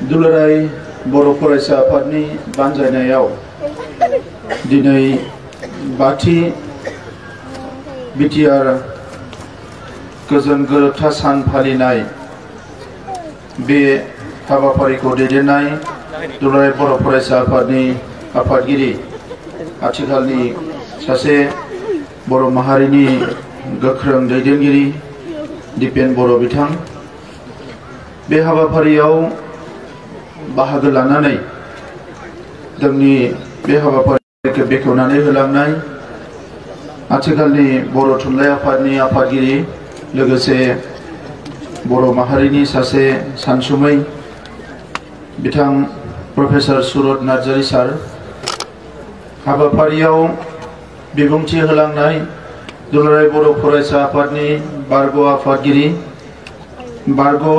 दुलाराय बर' फरायसा आफादनि बानजायनायाव दिनै बाथि बिटिआर गोजोन गोरोबथा सान फालिनाय बे हाबाफारिखौ दैदेननाय दुलाराय बर' फरायसा आफादनि आफादगिरि आथिखालनि सासे बर' माहारिनि गोख्रों दैदेनगिरि दिपेन बर' बिथां बे हाबाफारियाव बाहागो लानानै जोंनि बे हाबाफारिखौ बेखेवनानै होलांनाय आथिखालनि बर' थुनलाइ आफादनि आफादगिरि लोगोसे बर' माहारिनि सासे सानसुमै बिथां प्रफेसर सुरत नार्जारी सार हाबाफारियाव बिबुंथि होलांनाय दुलाराय बर' फरायसा आफादनि बारग' आफादगिरि बारग'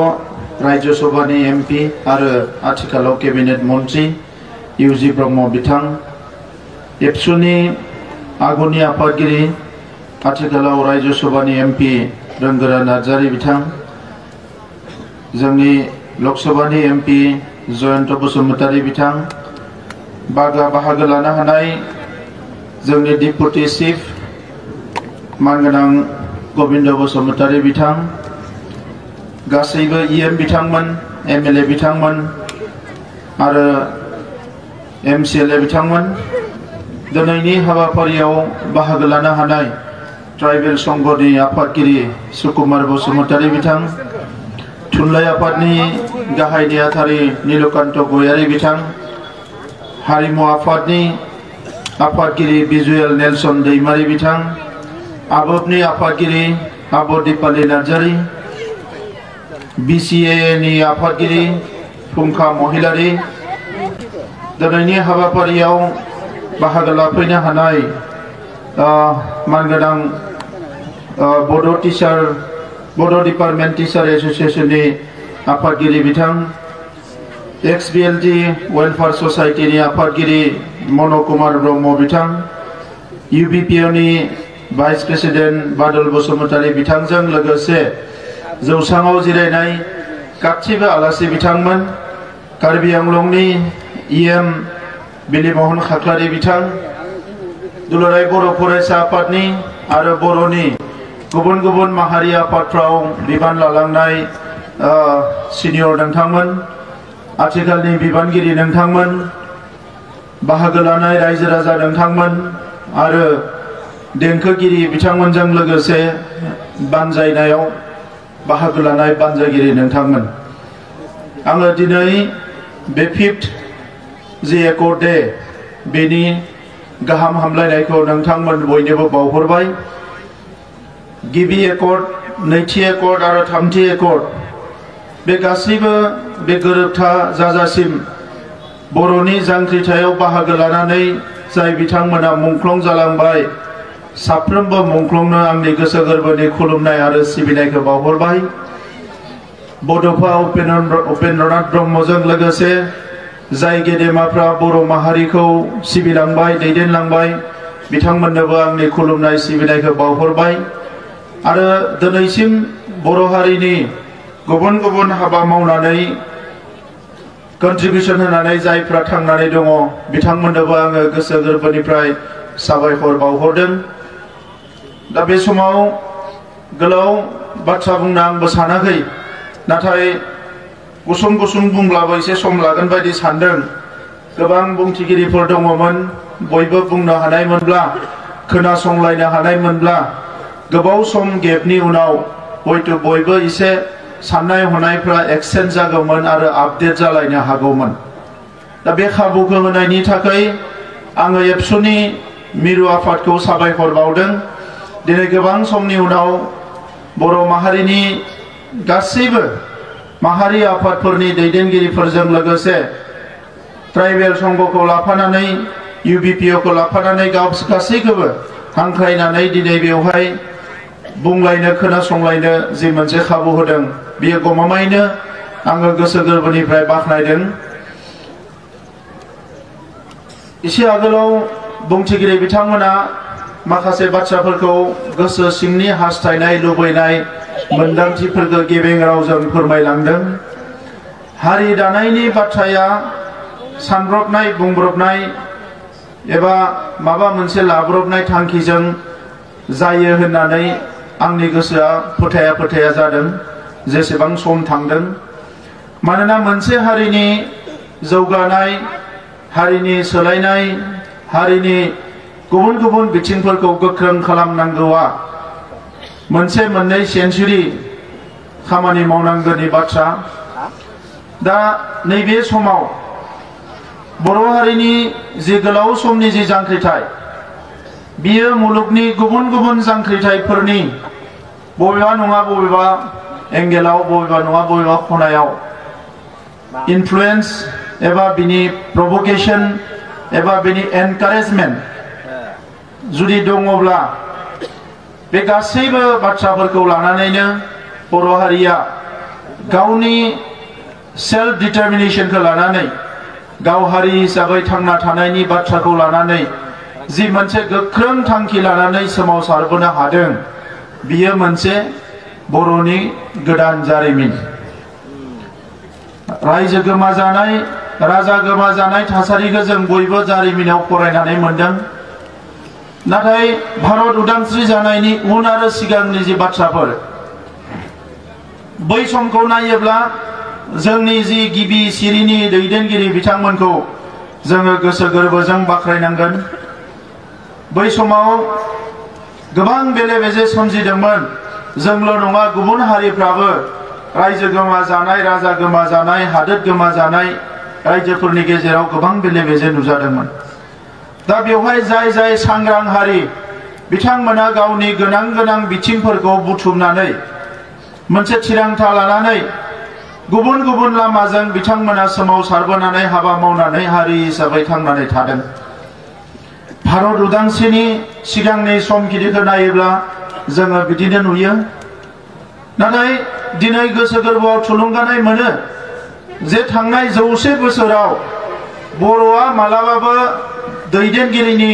राज्य सभानि एमपि आरो आथिखालाव केबिनेट मन्त्री इउजि ब्रह्म बिथां एबसुनि आगुनि आफादगिरि आथिखालाव राज्य सभानि एमपि रोंगोरा नार्जारी बिथां जोंनि लकसभानि एमपि जयन्त बसुमतारी बिथां बाहागो लानो हानाय जोंनि डिपुटि चिफ मानगोनां गबिन्द बसुमतारी बिथां गासैबो इएम बिथांमोन एमएलए बिथांमोन आरो एमसिएलए बिथांमोन दिनैनि हाबाफारियाव बाहागो लानो हानाय ट्राइबेल संघनि आफादगिरि सुकुमार बसुमतारी बिथां थुनलाइ आफादनि गाहाय नेहाथारि नीलकान्त गयारी बिथां हारिमु आफादनि आफादगिरि बिजुएल नेलसन दैमारी बिथां आबोबनि आफादगिरि आब' दिपाली नार्जारी बीसीए नि आफादगिरि फुंखा महिलारी दिनैनि हाबाफारियाव बाहागो लाफैनो हानाय मानगोनां बड' डिपार्टमेन्ट टीचार एसोसिएशननि आफादगिरि बिथां एक्सबिएलटि वेलफेयार ससाइटिनि आफादगिरि मन कुमार ब्रह्म बिथां यूबीपीओनि भाइस प्रेसिडेन्ट बादल बसुमतारी बिथांजों लोगोसे जौसाङाव जिरायनाय गासिबो आलासि बिथांमोन कार्बि आंलंनि इएम बिलिमोहन खाख्लारि बिथां दुलाराय बर' फरायसा आफादनि आरो बर'नि गुबुन गुबुन माहारि आफादफ्राव बिबान लालांनाय सिनियर नोंथांमोन आथिखालनि बिबानगिरि नोंथांमोन बाहागो लानाय रायजो राजा नोंथांमोन आरो देंखोगिरि बिथांमोनजों लोगोसे बानजायनायाव बाहागो लानाय बानजायगिरि नोंथांमोन आङो दिनै बे 5th जि एकर्ड डे बेनि गाहाम हामलायनायखौ नोंथांमोन बयनोबो बावहरबाय गिबि एकर्ड नैथि एकर्ड आरो थामथि एकर्ड बे गासैबो बे गोरोबथा जाजासिम बर'नि जांख्रिथायाव बाहागो लानानै जाय बिथांमोना मुंख्लं जालांबाय साफ्रोमबो मुंख्लंनो आंनि गोसो गोरबोनि खुलुमनाय आरो सिबिनायखौ बावहरबाय बड'फा उपेन्द्रनाथ ब्रह्मजों लोगोसे जाय गेदेमाफ्रा बर' माहारिखौ सिबिलांबाय दैदेनलांबाय बिथांमोननोबो आंनि खुलुमनाय सिबिनायखौ बावहरबाय आरो दिनैसिम बर' हारिनि गुबुन गुबुन हाबा मावनानै कन्ट्रिबिउसन होनानै जायफ्रा थांनानै दङ बिथांमोननोबो आङो गोसो गोरबोनिफ्राय साबायखर बावहरदों दा बे समाव गोलाव बाथ्रा बुंनो आंबो सानाखै नाथाय गुसुं गुसुं बुंब्लाबो एसे सम लागोन बायदि सानदों गोबां बुंथिगिरिफोर दङमोन बयबो बुंनो हानायमोनब्ला खोनासंलायनो हानायमोनब्ला गोबाव सम गेपनि उनाव हयथ' बयबो एसे साननाय हनायफ्रा एक्सचेन्ज जागौमोन आरो आपडेट जालायनो हागौमोन दा बे खाबुखौ होनायनि थाखाय आङो एबसुनि मिरु आफादखौ साबायखर बावदों दिनै गोबां समनि उनाव बर' माहारिनि गासैबो माहारि आफादफोरनि दैदेनगिरिफोरजों लोगोसे ट्राइबेल संघखौ लाफानानै यूबीपीओखौ लाफानानै गासैखौबो हांख्रायनानै दिनै बेवहाय बुंलायनो खोनासंलायनो जि मोनसे खाबु होदों बियो गमामायैनो आङो गोसो गोरबोनिफ्राय बाख्नायदों एसे आगोलाव बुंथिगिरि बिथांमोना माखासे बाथ्राफोरखौ गोसो सिंनि हास्थायनाय लुबैनाय मोनदांथिफोरखौ गेबें रावजों फोरमायलांदों हारि दानायनि बाथ्राया सानब्रबनाय बुंब्रबनाय एबा माबा मोनसे लाब्रबनाय थांखिजों जायो होननानै आंनि गोसोआ फोथाया जादों जेसेबां सम थांदों। मानोना मोनसे हारिनि जौगानाय, हारिनि सोलायनाय, हारिनि गुबुन गुबुन बिथिंफोरखौ गोख्रों खालामनांगौआ मोनसे मोननै सेन्चुरि खामानि मावनांगौनि बाथ्रा। दा नैबे समाव बर' हारिनि जि गोलाव समनि जि जांख्रिथाय बियो मुलुगनि गुबुन गुबुन जांख्रिथायफोरनि बबेबा नङा बबेबा एंगेलाव, बबेबा नङा बबेबा खनायाव इनफ्लुएंस एबा बिनि प्रभोकेशन एबा बिनि एनकारेजमेंट जुदि दङब्ला बे गासैबो बाथ्राफोरखौ लानानैनो बर' हारिया गावनि सेल्फ डिटरमिनेशनखौ लानानै गाव हारि हिसाबै थांना थानायनि बाथ्राखौ लानानै जि मोनसे गोख्रों थांखि लानानै सोमावसारबोनो हादों बियो मोनसे बर'नि गोदान जारिमिन। रायजो गोमाजानाय, राजा गोमाजानाय थासारिखौ जों बयबो जारिमिनाव फरायनानै मोनदों। नाथाय भारत उदांस्रि जानायनि उन आरो सिगांनि जि बाथ्राफोर बै समखौ नायोब्ला जोंनि जि गिबि सिरिनि दैदेनगिरि बिथांमोनखौ जोङो गोसो गोरबोजों बाख्नायनांगोन। बै समाव गोबां बेले बेजे सोमजिदोंमोन। जोंल' नङा, गुबुन हारिफ्राबो रायजो गोमाजानाय, राजा गोमाजानाय, हादोर गोमाजानाय रायजोफोरनि गेजेराव गोबां बेले बेजे नुजादोंमोन। दा बेवहाय जाय जाय सांग्रां हारि बिथांमोना गावनि गोनां गोनां बिथिंफोरखौ बुथुमनानै मोनसे थिरांथा लानानै गुबुन गुबुन लामाजों बिथांमोना सोमावसारबोनानै हाबा मावनानै हारि हिसाबै थांनानै थादों। भारत उदांस्रिनि सिगांनि समखिनिखौ नायोब्ला जोङो बिदिनो नुयो। नाथाय दिनै गोसो गोरबोआव थुलुंगानाय मोनो जे थांनाय 100 बोसोराव बर'आ मालाबाबो दैदेनगिरिनि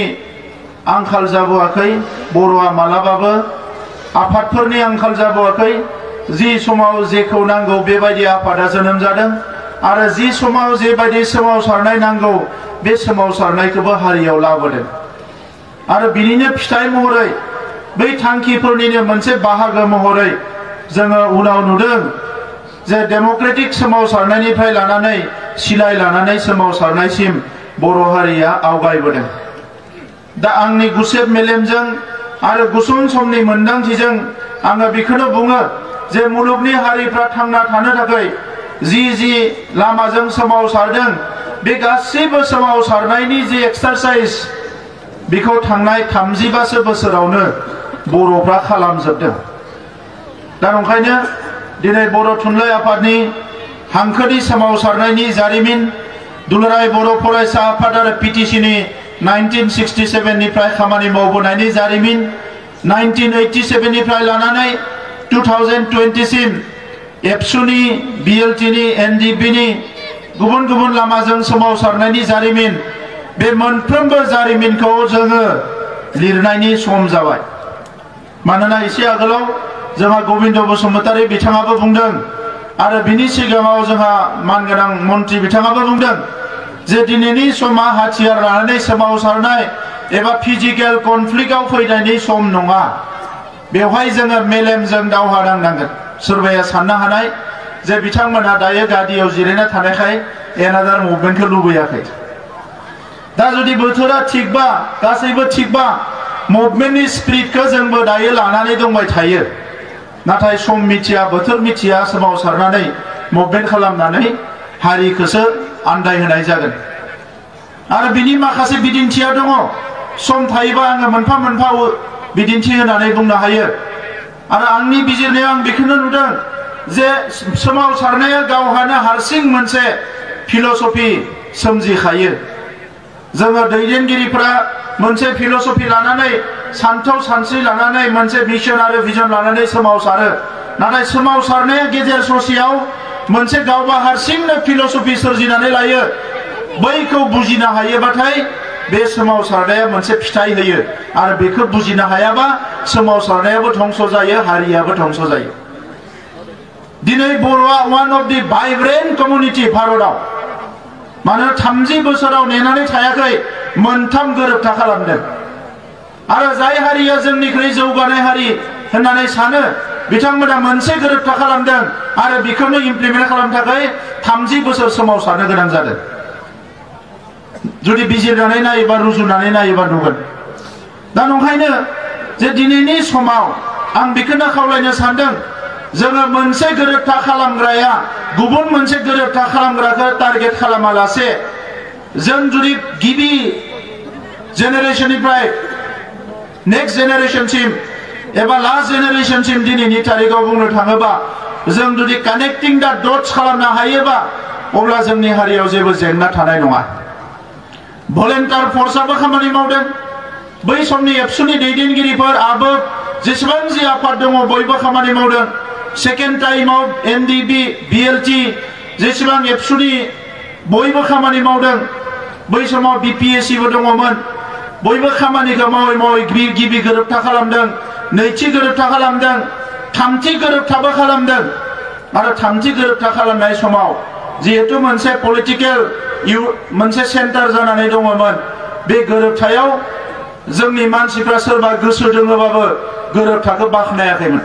आंखाल जाबोआखै, बर'आ मालाबाबो आफादफोरनि आंखाल जाबोआखै। जि समाव जेखौ नांगौ बेबायदि आफादा जोनोम जादों आरो जि समाव जेबायदि सोमावसारनाय नांगौ बे सोमावसारनायखौबो हारियाव लाबोदों। आरो बिनिनो फिथाइ महरै बै थांखिफोरनिनो मोनसे बाहागो महरै जोङो उनाव नुदों जे डेमोक्रेटिक सोमावसारनायनिफ्राय लानानै सिलाय लानानै सोमावसारनायसिम बर' हारिया आवगायबोदों। दा आंनि गुसेब मेलेमजों आरो गुसुं समनि मोनदांथिजों आङो बेखौनो बुङो जे मुलुगनि हारिफ्रा थांना थानो थाखाय जि लामाजों सोमावसारदों बे गासैबो सोमावसारनायनि जि एक्सारसाइज बेखौ थांनाय 35 बोसोरावनो बर'फ्रा खालामजोबदों। दा ओंखायनो दिनै बर' थुनलाइ आफादनि हांखोनि सोमावसारनायनि जारिमिन, दुलाराय बर' फरायसा आफाद आरो पिटिसिनि 1967 निफ्राय खामानि मावबोनायनि जारिमिन, 1987 निफ्राय लानानै 2020 सिम एबसुनि, बिएलटिनि, एनडिबिनि गुबुन गुबुन लामाजों सोमावसारनायनि जारिमिन, बे मोनफ्रोमबो जारिमिनखौ जोङो लिरनायनि सम जाबाय। मानोना एसे आगोलाव जोंहा गबिन्द बसुमतारी बिथाङाबो बुंदों आरो बिनि सिगाङाव जोंहा मानगोनां मन्त्रि बिथाङाबो बुंदों जे दिनैनि समा हाथियार लानानै सोमावसारनाय एबा फिजिकेल कनफ्लिक्टआव फैनायनि सम नङा। बेवहाय जोङो मेलेमजों दावहा नांनांगोन। सोरबाया साननो हानाय जे बिथांमोनहा दायो गादियाव जिरायना थानायखाय एनादार मुभमेन्टखौ लुबैयाखै। दा जुदि बोथोरा थिगबा, गासैबो थिगबा, मुभमेन्टनि स्पिरिटखौ जोंबो दायो लानानै दंबाय थायो। नाथाय सम मिथिया, बोथोर मिथिया सोमावसारनानै मुभमेन्ट खालामनानै हारिखौसो आन्दायहोनाय जागोन। आरो बिनि माखासे बिदिन्थिया दङ। सम थायोबा आङो मोनफा मोनफा बिदिन्थि होनानै बुंनो हायो। आरो आंनि बिजिरनायाव आं बेखौनो नुदों जे सोमावसारनाया गावहानो हारसिं मोनसे फिलसफि सोमजिखायो। जोङो दैदेनगिरिफ्रा मोनसे फिलसफि लानानै, सान्थौ सानस्रि लानानै, मोनसे मिशन आरो भिजन लानानै सोमावसारो। नाथाय सोमावसारनाया गेजेर ससेयाव मोनसे गावबा हारसिंनो फिलसफि सोरजिनानै लायो। बैखौ बुजिनो हायोबाथाय बे सोमावसारनाया मोनसे फिथाइ होयो। आरो बेखौ बुजिनो हायाबा सोमावसारनायाबो धंस जायो, हारियाबो धंस जायो। दिनै बर'आ one of the vibrant community भारताव मानो 30 बोसोराव नेनानै थायाखै मोनथाम गोरोबथा खालामदों आरो जाय हारिया जोंनिख्रुइ जौगानाय हारि होननानै सानो बिथांमोना मोनसे गोरोबथा खालामदों आरो बेखौनो इमप्लिमेन्ट खालामनो थाखाय 30 बोसोर सोमावसारनो गोनां जादों जुदि बिजिरनानै नायोबा रुजुनानै नायोबा नुगोन दा नंखायनो जे दिनैनि समाव आं बेखौनो खावलायनो सानदों जोङो मोनसे गोरोबथा खालामग्राया गुबुन मोनसे गोरोबथा खालामग्राखौ टारगेट खालामालासे जों जुदि गिबि जेनेरेशननिफ्राय नेक्स्ट जेनेरेशनसिम एबा लास्ट जेनेरेशनसिम दिनैनि तारिखाव बुंनो थाङोबा जों जुदि कानेक्टिं दा डट्स खालामनो हायोबा अब्ला जोंनि हारियाव जेबो जेंना थानाय नङा भलेन्टियार फर्सआबो खामानि मावदों बै समनि एबसुनि दैदेनगिरिफोर आबो जेसेबां जि आफाद दङ बयबो खामानि मावदों सेकेन्ड टाइमाव एनडिबि बिएलटि जेसेबां एबसुनि बयबो खामानि मावदों बै समाव बिपिएससिबो दङमोन बयबो खामानिखौ मावै मावै गिबि गोरोबथा खालामदों नैथि गोरोबथा खालामदों थामथि गोरोबथाबो खालामदों आरो थामथि गोरोबथा खालामनाय समाव जिहेतु मोनसे पलिटिकेल मोनसे सेन्टार जानानै दङमोन बे गोरोबथायाव जोंनि मानसिफ्रा सोरबा गोसो दङबाबो गोरोबथाखौ बाख्नायाखैमोन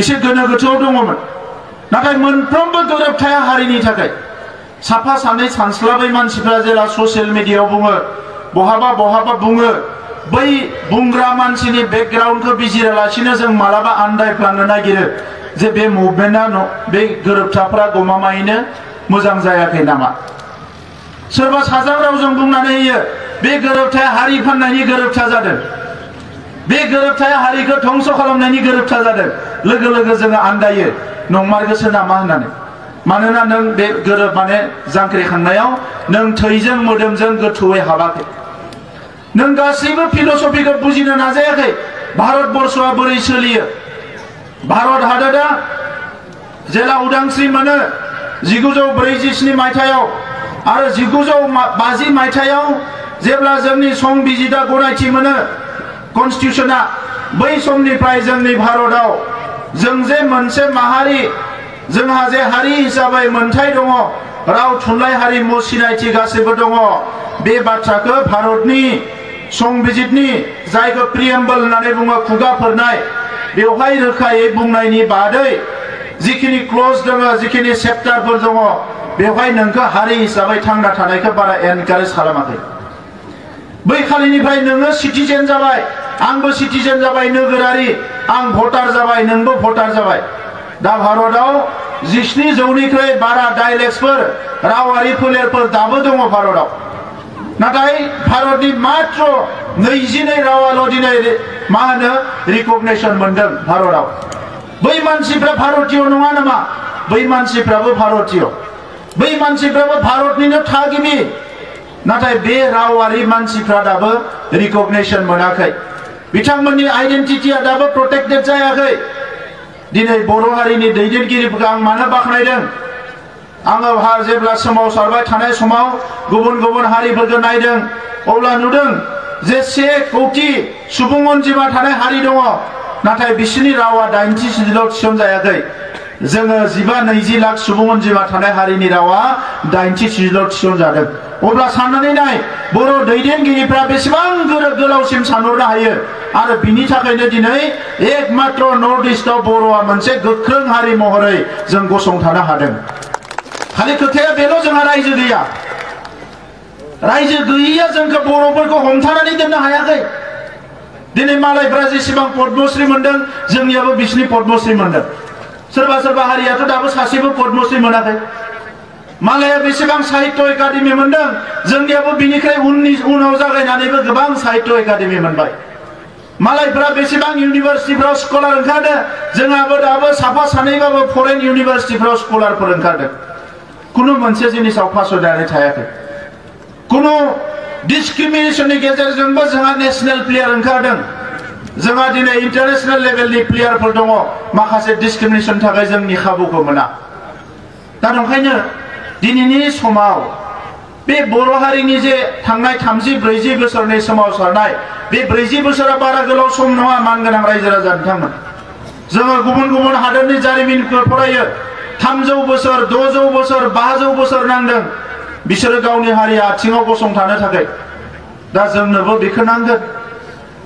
एसे गोनो गोथोआव दङमोन नाथाय मोनफ्रोमबो गोरोबथाया हारिनि थाखाय साफा सानै सानस्लाबै मानसिफ्रा जेला ससियेल मिडियायाव बुङो बहाबा बहाबा बुङो बै बुंग्रा मानसिनि बेकग्राउन्डखौ बिजिरालासिनो जों मालाबा आन्दायफ्लांनो नागिरो जे बे मुभमेन्टआ बे गोरोबथाफोरा गमामायैनो मोजां जायाखै नामा सोरबा साजा रावजों बुंनानै होयो बे गोरोबथाया हारि फाननायनि गोरोबथा जादों बे गोरोबथाया हारिखौ धंस खालामनायनि गोरोबथा जादों लोगो लोगो जोङो आन्दायो नंमारगौसो नामा होननानै मानोना नों बे माने जांख्रिखांनायाव नों थैजों मोदोमजों गोथौयै हाबाखै नों गासैबो फिलसफिखौ बुजिनो नाजायाखै भारतबर्षआ बोरै सोलियो भारत हादरा जेला उदांस्रि मोनो 1947 मायथाइयाव आरो 1950 मायथाइयाव जेब्ला जोंनि संबिजिता गनायथि मोनो कन्स्टिट्यूशना बै समनिफ्राय जोंनि भारताव जों जे मोनसे माहारि जोंहा जे हारि हिसाबै मोनथाय दङ राव थुनलाइ हारिमु सिनायथि गासैबो दङ बे बाथ्राखौ भारतनि संबिजितनि जायखौ प्रिएम्बल होननानै बुङो खुगाफोरनाय बेवहाय रोखायै बुंनायनि बादै जिखिनि क्लज दङ जिखिनि चेप्टारफोर दङ बेवहाय नोंखौ हारि हिसाबै थांना थानायखौ बारा एनकारेज खालामाखै बै खालिनिफ्राय नोङो सिटिजेन जाबाय आंबो सिटिजेन जाबाय नोगोरारि आं भटार जाबाय नोंबो भटार जाबाय दा भारताव 17 जौनिख्रुइ बारा डाइलेक्टसफोर रावारि फोलेरफोर दाबो दङ भारताव नाथाय भारतनि मात्र 22 रावाल' दिनै मा होनो रिकगनिशन मोनदों भारताव बै मानसिफ्रा भारतीय नङा नामा बै मानसिफ्राबो भारतीय बै मानसिफ्राबो भारतनिनो थागिबि नाथाय बे रावारि मानसिफ्रा दाबो रिकगनिशन मोनाखै बिथांमोननि आइडेन्टिटिया दाबो प्रोटेक्टेड जायाखै दिनै बर' हारिनि दैदेनगिरिफोरखौ आं मानो बाख्नायदों आङो जेब्ला सोमावसारबाय थानाय समाव गुबुन गुबुन हारिफोरखौ नायदों अब्ला नुदों जे 1 कौटि सुबुं अनजिमा थानाय हारि दङ नाथाय बिसोरनि रावा 80% थिसनजायाखै जोङो 15-20 लाख सुबुं अनजिमा थानाय हारिनि रावा 80% थिसनजादों अब्ला साननानै नाय बर' दैदेनगिरिफ्रा बेसेबां गोलावसिम सानहरनो हायो आरो बिनि थाखायनो दिनै एकमात्र नर्थ इस्टआव बर'आ मोनसे गोख्रों हारि महरै जों गसंथानो हादों खालि खोथाया बेल' जोंहा रायजो गैया रायजो गैयैया जोंखौ बर'फोरखौ हमथानानै दोननो हायाखै दिनै मालायफ्रा जेसेबां पद्मश्री मोनदों जोंनियाबो बिसिनि पद्मश्री मोनदों सोरबा सोरबा हारियाथ' दाबो सासेबो पद्मश्री मोनाखै मालाया बेसेबां साहित्य एकाडेमि मोनदों जोंनियाबो बिनिख्रुइ उनाव जागायनानैबो गोबां साहित्य एकाडेमि मोनबाय मालायफ्रा बेसेबां इउनिभार्सिटिफ्राव स्कलार ओंखारदों जोंहाबो दाबो साफा सानैबाबो फरेन इउनिभार्सिटिफ्राव स्कलारफोर ओंखारदों कुनु मोनसे जिनिसाव फासयनानै थायाखै कुनु डिस्क्रिमिनेशननि गेजेरजोंबो जोंहा नेशनेल प्लेयार ओंखारदों जोंहा दिनै इन्टारनेशनेल लेभेलनि प्लेयारफोर दङ माखासे डिस्क्रिमिनेशन थाखाय जोंनि खाबुखौ मोना दा ओंखायनो दिनैनि समाव बे बर' हारिनि जे थांनाय 30-40 बोसोरनि सोमावसारनाय बे 40 बोसोरा बारा गोलाव सम नङा मानगोनां रायजो राजा बिथांमोन जोङो गुबुन गुबुन हादोरनि जारिमिनखौ फरायो 300 बोसोर 600 बोसोर 500 बोसोर नांदों बिसोरो गावनि हारिया आथिङाव गसंथानो थाखाय दा जोंनोबो बेखौ नांगोन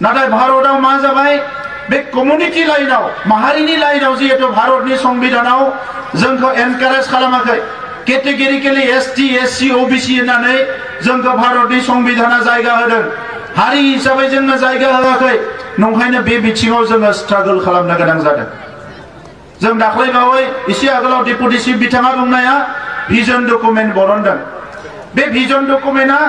नाथाय भारतआव मा जाबाय बे कमिउनिटि लाइनाव माहारिनि लाइनाव जिहेतु भारतनि संबिधानाव जोंखौ एनकारेज खालामाखै केटेगरिकेलि एसटी एससी ओबीसी होननानै जोंखौ भारतनि संबिधाना जायगा होदों हारि हिसाबै जोंनो जायगा होआखै नंखायनो बे बिथिङाव जोङो स्ट्रागल खालामनो गोनां जादों जों दाख्लैबावै एसे आगोलाव डेपुटि चिफ बिथाङा बुंनाया भिजन डकुमेन्ट बरनदों बे भिजन डकुमेन्टआ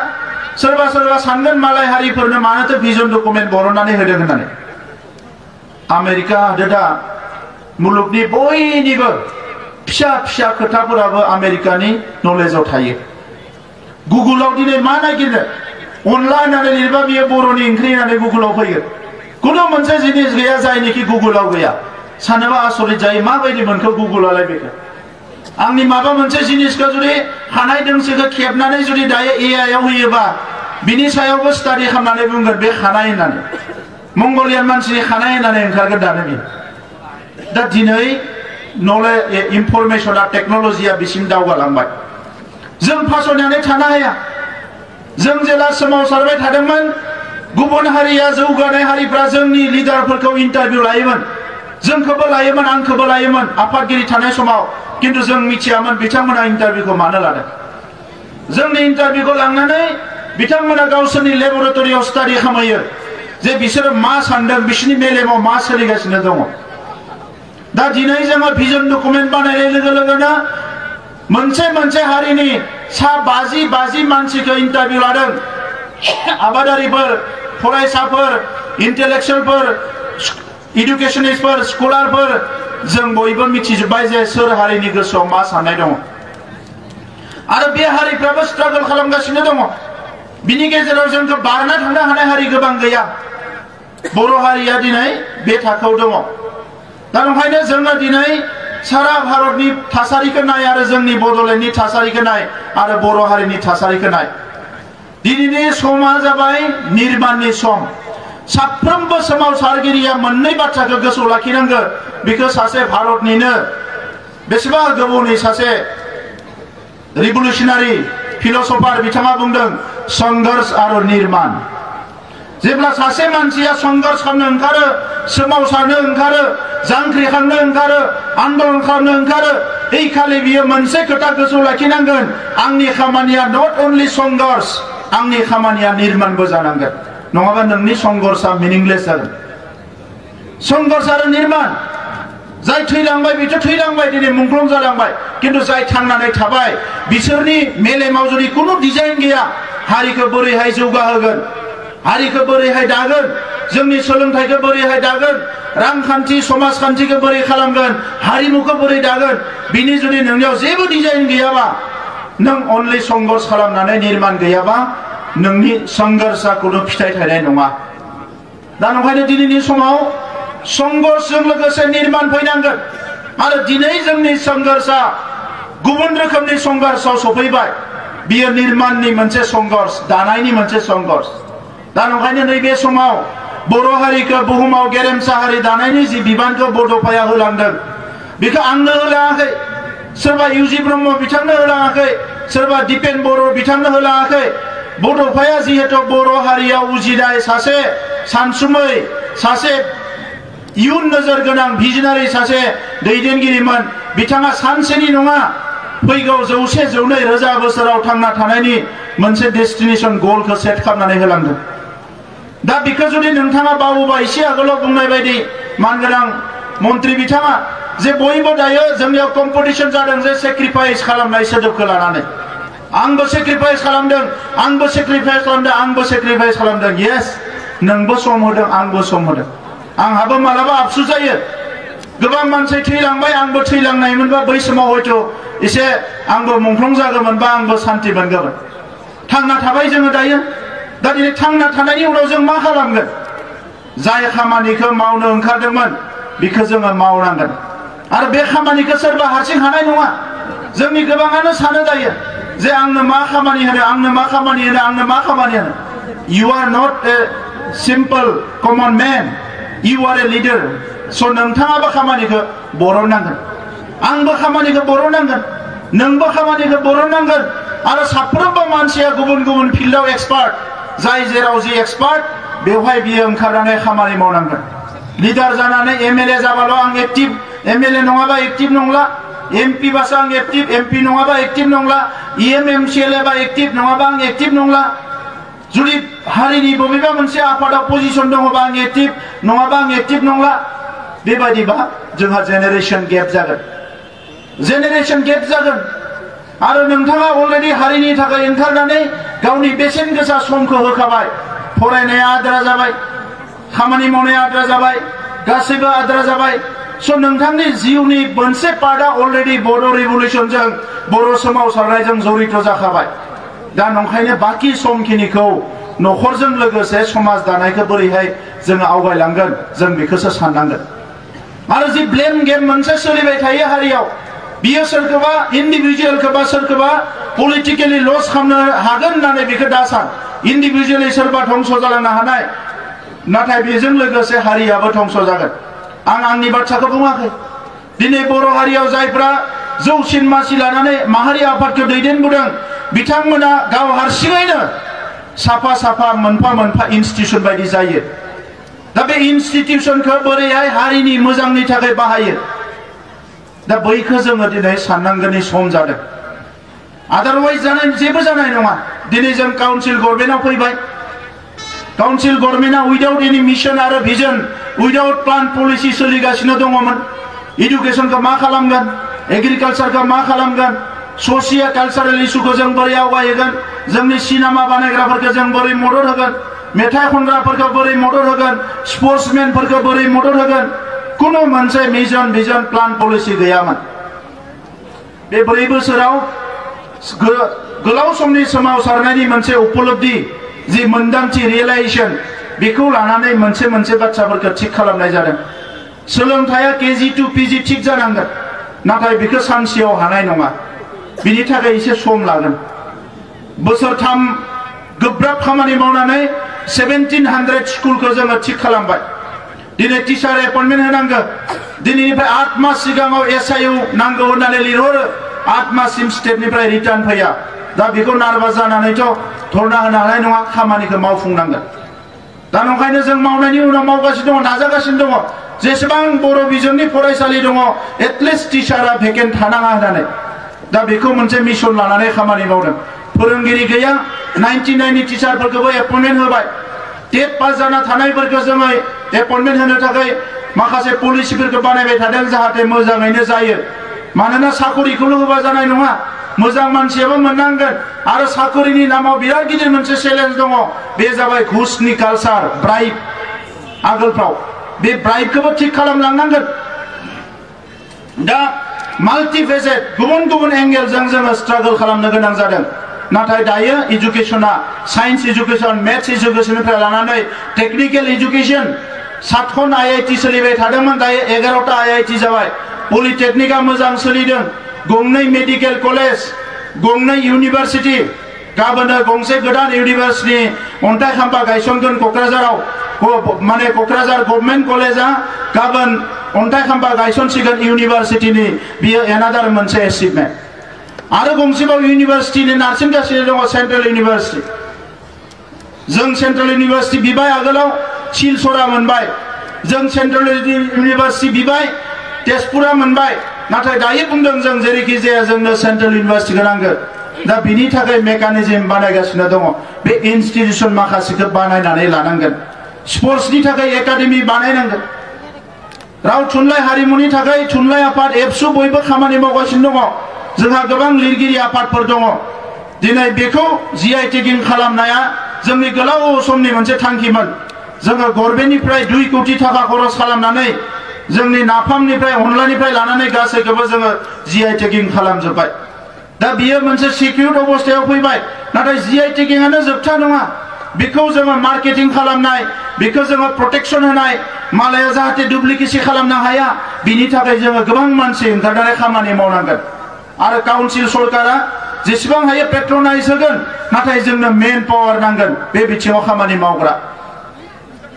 सोरबा सोरबा सानगोन मालाय हारिफोरनो मानोथो भिजन डकुमेन्ट बरननानै होदों होननानै आमेरिका हादोरा मुलुगनि बयनिबो फिसा फिसा खोथाफोराबो आमेरिकानि नलेजाव थायो गुगोलाव दिनै मा नागिरनो अनला होननानै लिरबा बियो बर'नि ओंख्रि होननानै गुगोलाव फैगोन कुनु मोनसे जिनिस गैया जायनिखि गुगोलाव गैया सानोबा आसरित जायो माबायदि मोनखो गुगोलालाय बेखौ आंनि माबा मोनसे जिनिसखौ जुदि हानाय दोंसेखौ खेबनानै जुदि दायो एआइ आव होयोबा बिनि सायावबो स्टाडि खालामनानै बुंगोन बे खानाय होननानै मंगलियान मानसिनि खानाय होननानै ओंखारगोन दानो बियो दा दिनै नलेज इनफरमेशना टेक्न'लजिया बिसिम दावगालांबाय जों फासयनानै थानो हाया जों जेला सोमावसारबाय थादोंमोन गुबुन हारिया जौगानाय हारिफ्रा जोंनि लिडारफोरखौ इन्टारभिउ लायोमोन जोंखौबो लायोमोन आंखौबो लायोमोन आफादगिरि थानाय समाव किन्तु जों मिथियामोन बिथांमोना इन्टारभिउखौ मानो लादों जोंनि इन्टारभिउखौ लांनानै बिथांमोना गावसोरनि लेबरेटरियाव स्टाडि खालामो जे बिसोरो मा सानदों बिसोरनि मेलेमाव मा सोलिगासिनो दङ दा दिनै जोङो भिजन डकुमेन्ट बानायनाय लोगो लोगोनो मोनसे मोनसे हारिनि सा 50 मानसिखौ इन्टारभिउ लादों आबादारिफोर फरायसाफोर इन्टेलेक्चुवेलफोर इडुकेशनिस्टफोर स्कलारफोर जों बयबो मिथिजोब्बाय जे सोर हारिनि गोसोआव मा साननाय दङ आरो बे हारिफ्राबो स्ट्रागल खालामगासिनो दङ बिनि गेजेराव जोंखौ बारना थांनो हानाय हारि गोबां गैया बर' हारिया दिनै बे थाखोआव दङ दा ओंखायनो जोङो दिनै सारा भारतनि थासारिखौ नाय आरो जोंनि बड'लेण्डनि थासारिखौ नाय आरो बर' हारिनि थासारिखौ नाय दिनैनि समा जाबाय निर्माणनि सम साफ्रोमबो सोमावसारगिरिया मोननै बाथ्राखौ गोसोआव लाखिनांगौ बेखौ सासे भारतनिनो बेसेबा गोबावनि सासे रिभलिउसनारि फिलसफार बिथाङा बुंदों संघर्ष आरो निर्माण जेब्ला सासे मानसिया संघर्ष खालामनो ओंखारो सोमावसारनो ओंखारो जांख्रिखांनो ओंखारो आन्दोलन खालामनो ओंखारो এই खालि बियो मोनसे खोथा गोसोआव लाखिनांगोन आंनि खामानिया नट अनलि संघर्ष आंनि खामानिया निर्माणबो जानांगोन नङाबा नोंनि संघर्षआ मिनिंलेस जागोन संघर्ष आरो निर्माण जाय थैलांबाय बिथ' थैलांबाय दिनै मुंख्लं जालांबाय किन्तु जाय थांनानै थाबाय बिसोरनि मेलेमाव जुदि कुनु डिजाइन गैया हारिखौ बोरैहाय जौगाहोगोन हारिखौ बोरैहाय दागोन जोंनि सोलोंथाइखौ बोरैहाय दागोन रांखान्थि समाजखान्थिखौ बोरै खालामगोन हारिमुखौ बोरै दागोन बिनि जुदि नोंनियाव जेबो डिजाइन गैयाबा नों अनलि संघर्ष खालामनानै निर्माण गैयाबा नोंनि संघर्षआ कुनु फिथाइ थायनाय नङा दा ओंखायनो दिनैनि समाव संघर्षजों लोगोसे निर्माण फैनांगोन आरो दिनै जोंनि संघर्षआ गुबुन रोखोमनि संघर्षआव सफैबाय बियो निर्माणनि मोनसे संघर्ष दानायनि मोनसे संघर्ष दा ओंखायनो नैबे समाव बर' हारिखौ बुहुमाव गेरेमसा हारि दानायनि जि बिबानखौ बड'फाया होलांदों बेखौ आंनो होलाङाखै सोरबा इउजि ब्रह्म बिथांनो होलाङाखै सोरबा दिपेन बर' बिथांनो होलाङाखै बड'फाया जिहेतु बर' हारियाव उजिनाय सासे सानसुमै सासे इयुन नोजोर गोनां भिजनारि सासे दैदेनगिरिमोन बिथाङा सानसेनि नङा फैगौ 100-200 बोसोराव थांना थानायनि मोनसे डेस्टिनेशन गलखौ सेट खालामनानै होलांदों दा बेखौ जुदि नोंथाङा बावोबा एसे आगोलाव बुंनाय बायदि मानगोनां मन्त्रि बिथाङा जे बयबो दायो जोंनियाव कम्पिटिशन जादों जे सेक्रिफाइस खालामनाय सोदोबखौ लानानै आंबो सेक्रिफाइस खालामदों आंबो सेक्रिफाइस खालामदों आंबो सेक्रिफाइस खालामदों यस नोंबो सम होदों आंबो सम होदों आंहाबो मालाबा आफसुस जायो गोबां मानसि थैलांबाय आंबो थैलांनायमोनबा बै समाव हयथ' एसे आंबो मुंख्लं जागौमोनबा आंबो सान्थि मोनगौमोन थांना थाबाय जोङो दायो दा दिनै थांना थानायनि उनाव जों मा खालामगोन जाय खामानिखौ मावनो ओंखारदोंमोन बेखौ जोङो मावनांगोन आरो बे खामानिखौ सोरबा हारसिं हानाय नङा जोंनि गोबाङानो सानो दायो जे आंनो मा खामानि होनो आंनो मा खामानि होनो आंनो मा खामानि होनो You are not a simple common man. You are a leader. स' नोंथाङाबो खामानिखौ बरननांगोन आंबो खामानिखौ बरननांगोन नोंबो खामानिखौ बरननांगोन आरो साफ्रोमबो मानसिया गुबुन गुबुन फिल्डआव एक्सपार्ट जाय जेराव जि एक्सपार्ट बेवहाय बियो ओंखारनानै खामानि मावनांगोन लिडार जानानै एमएलए जाबाल' आं एक्टिभ एमएलए नङाबा एक्टिभ नंला एमपि बासो आं एक्टिभ एमपि नङाबा एक्टिभ नंला एमसिएलए बा एक्टिभ नङाबा आं एक्टिभ नंला जुदि हारिनि बबेबा मोनसे आफादाव पजिशन दङबा आं एक्टिभ नङाबा आं एक्टिभ नंला बेबायदिबा जोंहा जेनेरेशन गेप जागोन आरो नोंथाङा अलरेडि हारिनि थाखाय ओंखारनानै गावनि बेसेन गोसा समखौ होखाबाय फरायनाया आद्रा जाबाय खामानि मावनाया आद्रा जाबाय गासैबो आद्रा जाबाय स' नोंथांनि जिउनि मोनसे पार्टआ अलरेडि बर' रिभलिउसनजों बर' सोमावसारनायजों जड़ित जाखाबाय दा नंखायनो बाकी समखिनिखौ न'खरजों लोगोसे समाज दानायखौ बोरैहाय जोङो आवगायलांगोन जों बेखौसो साननांगोन आरो जि ब्लेम गेम मोनसे सोलिबाय थायो हारियाव बियो सोरखौबा इन्डिभिजुवेलखौबा सोरखौबा पलिटिकेलि लस खालामनो हागोन होननानै बेखौ दा सान इन्डिभिजुवेलि सोरबा धंस जालांनो हानाय नाथाय बेजों लोगोसे हारियाबो धंस जागोन आं आंनि बाथ्राखौ बुङाखै दिनै बर' हारियाव जायफ्रा जौसिन मासि लानानै माहारि आफादखौ दैदेनबोदों बिथांमोना गाव हारसिङैनो साफा साफा मोनफा मोनफा इनस्टिट्यूशन बायदि जायो दा बे इनस्टिट्यूशनखौ बोरैहाय हारिनि मोजांनि थाखाय बाहायो दा बैखौ जोङो दिनै साननांगौनि सम जादों आदारवाइज जेबो जानाय नङा दिनै जों काउन्सिल गभर्नमेन्टआव फैबाय काउन्सिल गभर्नमेन्टआ उइदाउट एनि मिशन आरो भिजन उइदाउट प्लान पलिसि सोलिगासिनो दङमोन इडुकेशनखौ मा खालामगोन एग्रिकालचारखौ मा खालामगोन ससियेल कालचारेल इस्युखौ जों बोरै आवगायहोगोन जोंनि सिनेमा बानायग्राफोरखौ जों बोरै मदद होगोन मेथाइ खनग्राफोरखौ बोरै मदद होगोन स्पर्ट्समेनफोरखौ बोरै मदद होगोन कुनु मोनसे मिशन भिजन प्लान पलिसि गैयामोन बे 4 बोसोराव गोलाव समनि सोमावसारनायनि मोनसे उपलब्धि जि मोनदांथि रियेलाइजेशन बेखौ लानानै मोनसे मोनसे बाथ्राफोरखौ थिक खालामनाय जादों सोलोंथाया केजि टु पिजि थिक जानांगोन नाथाय बेखौ सानसेयाव हानाय नङा बिनि थाखाय एसे सम लागोन बोसोरथाम गोब्राब खामानि मावनानै 1700 स्कुलखौ जोङो थिक खालामबाय दिनै टिचार एपइन्टमेन्ट होनांगौ दिनैनिफ्राय 8 मास सिगाङाव एसआइउ नांगौ होननानै लिरहरो 8 माससिम स्टेटनिफ्राय रिटार्न फैया दा बेखौ नार्भास जानानैथ' धरना होनो हानाय नङा खामानिखौ मावफुंनांगोन दा नंखायनो जों मावनायनि उनाव मावगासिनो दङ नाजागासिनो दङ जेसेबां बर' बिजोंनि फरायसालि दङ एटलिस्ट टिचारा भेकेन्ट थानाङा होननानै दा बेखौ मोनसे मिशन लानानै खामानि मावदों फोरोंगिरि गैया 99 टिचारफोरखौबो एपइन्टमेन्ट होबाय टेट पास जाना थानायफोरखौ जोङो एपइन्टमेन्ट होनो थाखाय माखासे पलिसिफोरखौ बानायबाय थादों जाहाथे मोजाङैनो जायो मानोना साकरिखौल' होबा जानाय नङा मोजां मानसियाबो मोननांगोन आरो साकरिनि नामाव बिराद गिदिर मोनसे चेलेन्ज दङ बे जाबाय घुसनि कालचार ब्राइब आगोलफ्राव बे ब्राइबखौबो थिक खालामलांनांगोन दा माल्टिफेसेट गुबुन गुबुन एंगेलजों जोङो स्ट्रागल खालामनो गोनां जादों नाथाय दायो एजुकेशना साइन्स एजुकेशन मैथ्स एजुकेशननिफ्राय लानानै टेक्निकल एजुकेशन 7 आईआईटी सोलिबाय थादोंमोन दायो 11टा आईआईटी जाबाय पलिटेक्निकआ मोजां सोलिदों गंनै मेडिकेल कलेज गंनै यूनिवर्सिटी गाबोनो गंसे गोदान यूनिवर्सिटी अन्थाइ खाम्फा गायसनगोन क'क्राझाराव माने क'क्राझार गभर्नमेन्ट कलेजआ गाबोन अन्थाइ खाम्फा गायसनसिगोन यूनिवर्सिटीनि बियो एनादार मोनसे एचिभमेन्ट आरो गंसेबाव यूनिवर्सिटीनि नारसिनगासिनो दङ सेन्ट्रेल यूनिवर्सिटी जों सेन्ट्रेल यूनिवर्सिटी बिबाय आगोलाव सिलचरा मोनबाय जों सेन्ट्रेल यूनिवर्सिटी बिबाय तेजपुरा मोनबाय नाथाय दायो बुंदों जों जेरैखि जाया जोंनो सेन्ट्रेल यूनिवर्सिटी नांगौ दा बिनि थाखाय मेकानिजम बानायगासिनो दङ बे इनस्टिट्यूशन माखासेखौ बानायनानै लानांगोन स्पोर्ट्सनि थाखाय एकाडेमि बानायनांगोन राव थुनलाइ हारिमुनि थाखाय थुनलाइ आफाद एबसु बयबो खामानि मावगासिनो दङ जोंहा गोबां लिरगिरि आफादफोर दङ दिनै बेखौ जीआई टेगिं खालामनाया जोंनि गोलाव समनि मोनसे थांखिमोन जोङो गभर्नमेन्टनिफ्राय 2 कोटी थाखा खरस खालामनानै जोंनि नाफामनिफ्राय अनलानिफ्राय लानानै गासैखौबो जोङो जीआई टेगिं खालामजोब्बाय दा बियो मोनसे सिकिउर्ड अबस्थायाव फैबाय नाथाय जीआई टेगिंआनो जोबथा नङा बेखौ जोङो मार्केटिं खालामनाय बेखौ जोङो प्रोटेक्शन होनाय मालाया जाहाथे डुप्लिकेसी खालामनो हाया बिनि थाखाय जोङो गोबां मानसि ओंखारनानै खामानि मावनांगोन आरो काउन्सिल सरकारा जेसेबां हायो पेट्रनाइज होगोन नाथाय जोंनो मेन पावार नांगोन बे बिथिङाव खामानि मावग्रा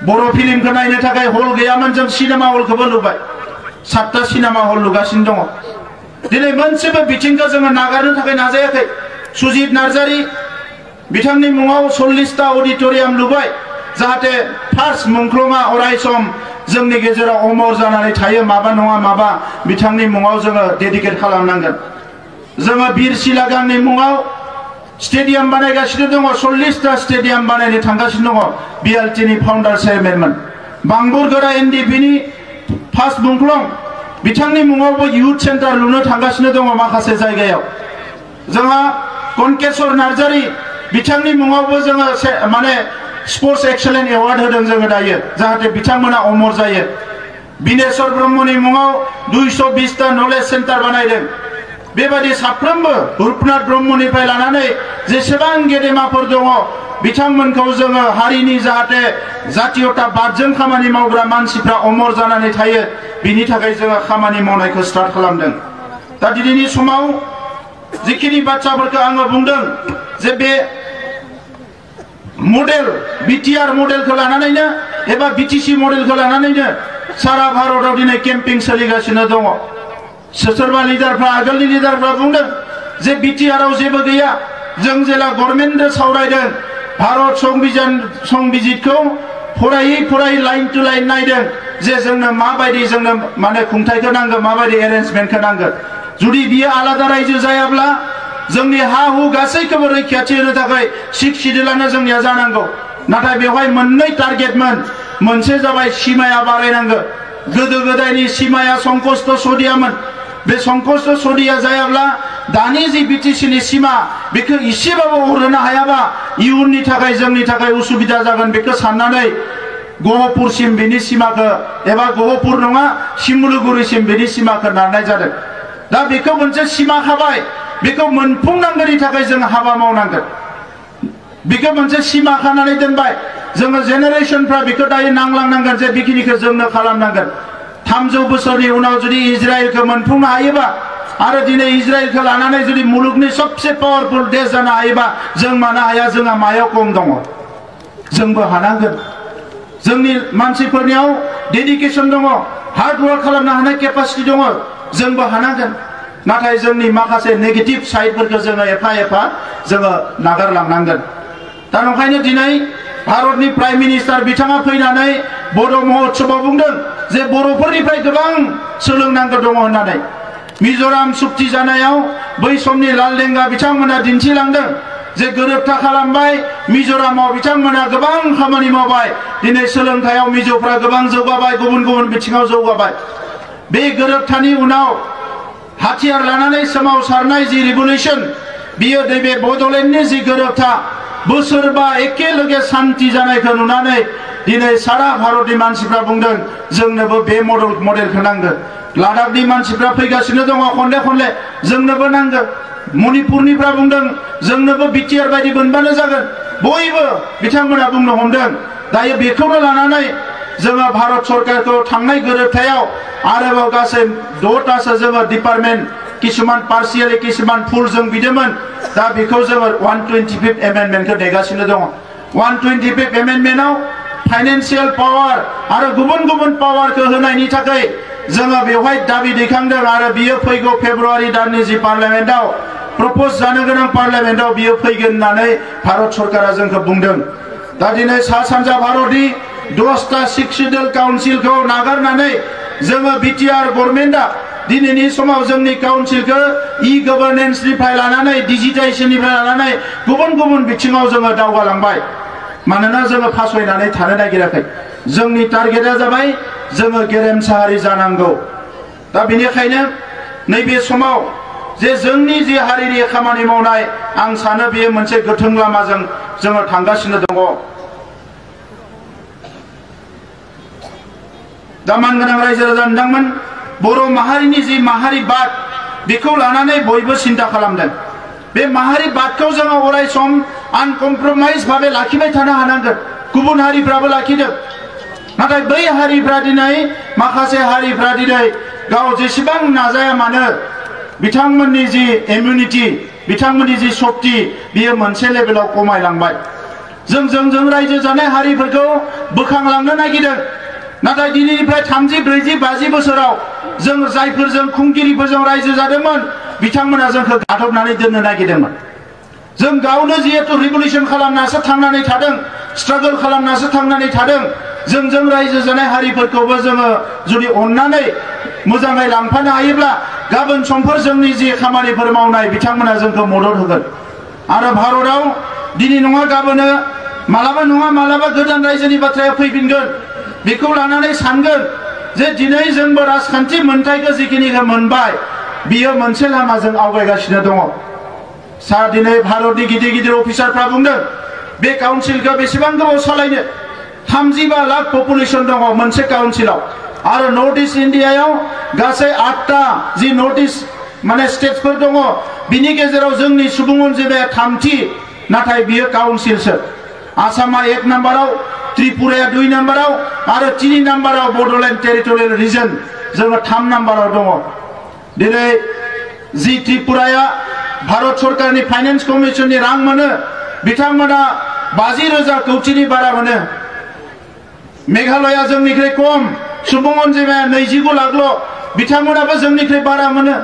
बर' फिल्मखौ नायनो थाखाय हल गैयामोन जों सिनेमा हलखौबो लुबाय 7टा सिनेमा हल लुगासिनो दङ दिनै मोनसेबो बिथिंखौ जोङो नागारनो थाखाय नाजायाखै सुजित नार्जारी बिथांनि मुङाव 40टा अडिटोरियाम लुबाय जाहाथे फार्स्ट मुंख्लंआ अरायसम जोंनि गेजेराव अमर जानानै थायो माबा नङा माबा बिथांनि मुङाव जोङो डेडिकेट खालामनांगोन जोङो बीर सिलागांनि मुङाव स्टेडियाम बानायगासिनो दङ 40टा स्टेडियाम बानायनो थांगासिनो दङ बिएलटिनि फाउन्डार चेयारमेनमोन बांबुरगोरा एनडिपिनि फार्स्ट मुंख्लं बिथांनि मुङावबो युथ सेन्टार लुनो थांगासिनो दङ माखासे जायगायाव जोंहा कनकेश्वर नार्जारी बिथांनि मुङावबो जोङो माने स्पर्ट्स एक्सेलेन्स एवार्ड होदों जोङो दायो जाहाथे बिथांमोना अमर जायो बिनेश्वर ब्रह्मनि मुङाव 220टा नलेज सेन्टार बानायदों बेबादि साफ्रोमबो रुपनाथ ब्रह्मनिफ्राय लानानै जेसेबां गेदेमाफोर दङ बिथांमोनखौ जोङो हारिनि जाहाथे जातीयताबादजों खामानि मावग्रा मानसिफ्रा अमर जानानै थायो बिनि थाखाय जोङो खामानि मावनायखौ स्टार्ट खालामदों दा दिनैनि समाव जिखिनि बाथ्राफोरखौ आङो बुंदों जे बे मडेल बिटिआर मडेलखौ लानानैनो एबा बिटिसि मडेलखौ लानानैनो सारा भारताव दिनै केम्पिं सोलिगासिनो दङ सोरबा लिडारफ्रा आगोलनि लिडारफ्रा बुंदों जे बिटिआरआव जेबो गैया जों जेला गभर्नमेन्टजों सावरायदों भारत संबिजितखौ फरायै लाइन टु लाइन नायदों जे जोंनो माबायदि जोंनो माने खुंथायखौ नांगौ माबायदि एरेन्जमेन्टखौ नांगौ जुदि बियो आलादा रायजो जायाब्ला जोंनि हा हु गासैखौबो रैखाथि होनो थाखाय 6 सिडिउलानो जोंनिया जानांगौ नाथाय बेवहाय मोननै टारगेटमोन मोनसे जाबाय सीमाया बारायनांगौ गोदो गोदायनि सीमाया संकष्ट सदियामोन बे संकष्ट सदिया जायाब्ला दानि जि बिटिसिनि सीमा बेखौ इसेबाबो अरहोनो हायाबा इयुननि थाखाय जोंनि थाखाय उसुबिदा जागोन बेखौ साननानै गहपुरसिम बेनि सीमाखौ एबा गहपुर नङा सिमुलुगुरिसिम बेनि सीमाखौ नारनाय जादों दा बेखौ मोनसे सीमा खाबाय बेखौ मोनफुंनांगौनि थाखाय जों हाबा मावनांगोन बेखौ मोनसे सीमा खानानै दोनबाय जोङो जेनेरेशनफ्रा बेखौ दायो नांलांनांगोन जे बेखिनिखौ जोंनो खालामनांगोन 300 बोसोरनि उनाव जुदि इजराइलखौ मोनफुंनो हायोबा आरो दिनै इजराइलखौ लानानै जुदि मुलुगनि सबसे पावारफुल देश जानो हायोबा जों मानो हाया जोंहा मायाव खम दङ जोंबो हानांगोन जोंनि मानसिफोरनियाव डेडिकेसन दङ हार्ड वर्क खालामनो हानाय केपासिटि दङ जोंबो हानांगोन नाथाय जोंनि माखासे नेगेटिभ साइडफोरखौ जोङो एफा एफा जोङो नागारलांनांगोन दा ओंखायनो दिनै भारतनि प्राइम मिनिस्टार बिथाङा फैनानै बड' महोत्सवआव बुंदों जे बर'फोरनिफ्राय गोबां सोलोंनांगौ दङ होननानै मिजोराम सुक्ति जानायाव बै समनि लालदेंगा बिथांमोना दिन्थिलांदों जे गोरोबथा खालामबाय मिजोरामाव बिथांमोना गोबां खामानि मावबाय दिनै सोलोंथायाव मिजोफ्रा गोबां जौगाबाय गुबुन गुबुन बिथिङाव जौगाबाय बे गोरोबथानि उनाव हाथियार लानानै सोमावसारनाय जि रिभलिउसन बियो नैबे बड'लेण्डनि जि गोरोबथा बोसोरबा एखेलगे शान्ति जानायखौ नुनानै दिनै सारा भारतनि मानसिफ्रा बुंदों जोंनोबो बे मडेलखौ नांगौ लादाखनि मानसिफ्रा फैगासिनो दङ खनले खनले जोंनोबो नांगौ मणिपुरनिफ्रा बुंदों जोंनोबो बिटिआर बायदि मोनबानो जागोन बयबो बिथांमोना बुंनो हमदों दायो बेखौनो लानानै जोङो भारत सरकारखौ थांनाय गोरोबथायाव आरोबाव गासै 6टासो जोङो डिपार्टमेन्ट किसुमान पार्शियेलि किसुमान फुल जों बिदोंमोन दा बेखौ जोङो 125th एमेन्डमेन्टखौ नेगासिनो दङ 125th एमेन्डमेन्टआव फाइनान्सियेल पावार आरो गुबुन गुबुन पावारखौ होनायनि थाखाय जोङो बेवहाय दाबि दैखांदों आरो बियो फैगौ फेब्रुवारि दाननि जि पार्लियामेन्टआव प्रप'ज जानो गोनां पार्लियामेन्टआव बियो फैगोन होननानै भारत सरकारा जोंखौ बुंदों दा दिनै सा सानजा भारतनि 10टा 6 सिडिउल काउन्सिलखौ नागारनानै जोङो बिटिआर गभर्नमेन्टआ दिनैनि समाव जोंनि काउन्सिलखौ इ गभर्नेन्सनिफ्राय लानानै डिजिटाइजेसननिफ्राय लानानै गुबुन गुबुन बिथिङाव जोङो दावगालांबाय मानोना जोङो फासयनानै थानो नागिराखै जोंनि टारगेटआ जाबाय जोङो गेरेमसा हारि जानांगौ दा बेनिखायनो नैबे समाव जे जोंनि जे हारिनि खामानि मावनाय आं सानो बेयो मोनसे गोथों लामाजों जोङो थांगासिनो दङ दा मानगोनां रायजो राजा नोंथांमोन बर' माहारिनि जि माहारिबाद बेखौ लानानै बयबो सिन्था खालामदों बे माहारिबादखौ जोङो अराय सम आनकमप्रमाइज भाबे लाखिबाय थानो हानांगोन गुबुन हारिफ्राबो लाखिदों नाथाय बै हारिफ्रा दिनै माखासे हारिफ्रा दिनै गाव जेसेबां नाजाया मानो बिथांमोननि जि इम्युनिटि बिथांमोननि जि शक्ति बियो मोनसे लेभेलाव खमायलांबाय जों रायजो जानाय हारिफोरखौ बोखांलांनो नागिरदों नाथाय दिनैनिफ्राय 30 40 50 बोसोराव जों जायफोरजों खुंगिरिफोरजों रायजो जादोंमोन बिथांमोना जोंखौ गादबनानै दोननो नागिरदोंमोन जों गावनो जिहेतु रिभलिउसन खालामनासो थांनानै थादों स्ट्रागल खालामनासो थांनानै थादों जों रायजो जानाय हारिफोरखौबो जोङो जुदि अननानै मोजाङै लांफानो हायोब्ला गाबोन समफोर जोंनि जे खामानिफोर मावनाय बिथांमोना जोंखौ मदद होगोन आरो भारतआव दिनै नङा गाबोनो मालाबा नङा मालाबा गोदान रायजोनि बाथ्राया फैफिनगोन बेखौ लानानै सानगोन जे दिनै जोंबो राजखान्थि मोनथायखौ जिखिनिखौ मोनबाय बियो मोनसे लामाजों आवगायगासिनो दङ सार दिनै भारतनि गिदिर अफिसारफ्रा बुंदों बे काउन्सिलखौ बेसेबां गोबाव सालायनो 35 लाख पपुलेशन दङ मोनसे काउन्सिलाव आरो नर्थ इस्ट इन्डियायाव गासै 8टा जि नर्थ इस्ट माने स्टेट्सफोर दङ बिनि गेजेराव जोंनि सुबुं अनजिमाया 3थि नाथाय बियो काउन्सिलसो आसामा 1 नम्बराव त्रिपुराया 2 नम्बराव आरो 3 नम्बराव बड'लेण्ड टेरिटरियेल रिजन जोङो 3 नम्बराव दङ दिनै जि त्रिपुराया भारत सरकारनि फाइनेन्स कमिसननि रां मोनो बिथांमोना 50,000 कोटिनि बारा मोनो मेघालया जोंनिख्रुइ खम सुबुं अनजिमाया 29 लाखल' बिथांमोनाबो जोंनिख्रुइ बारा मोनो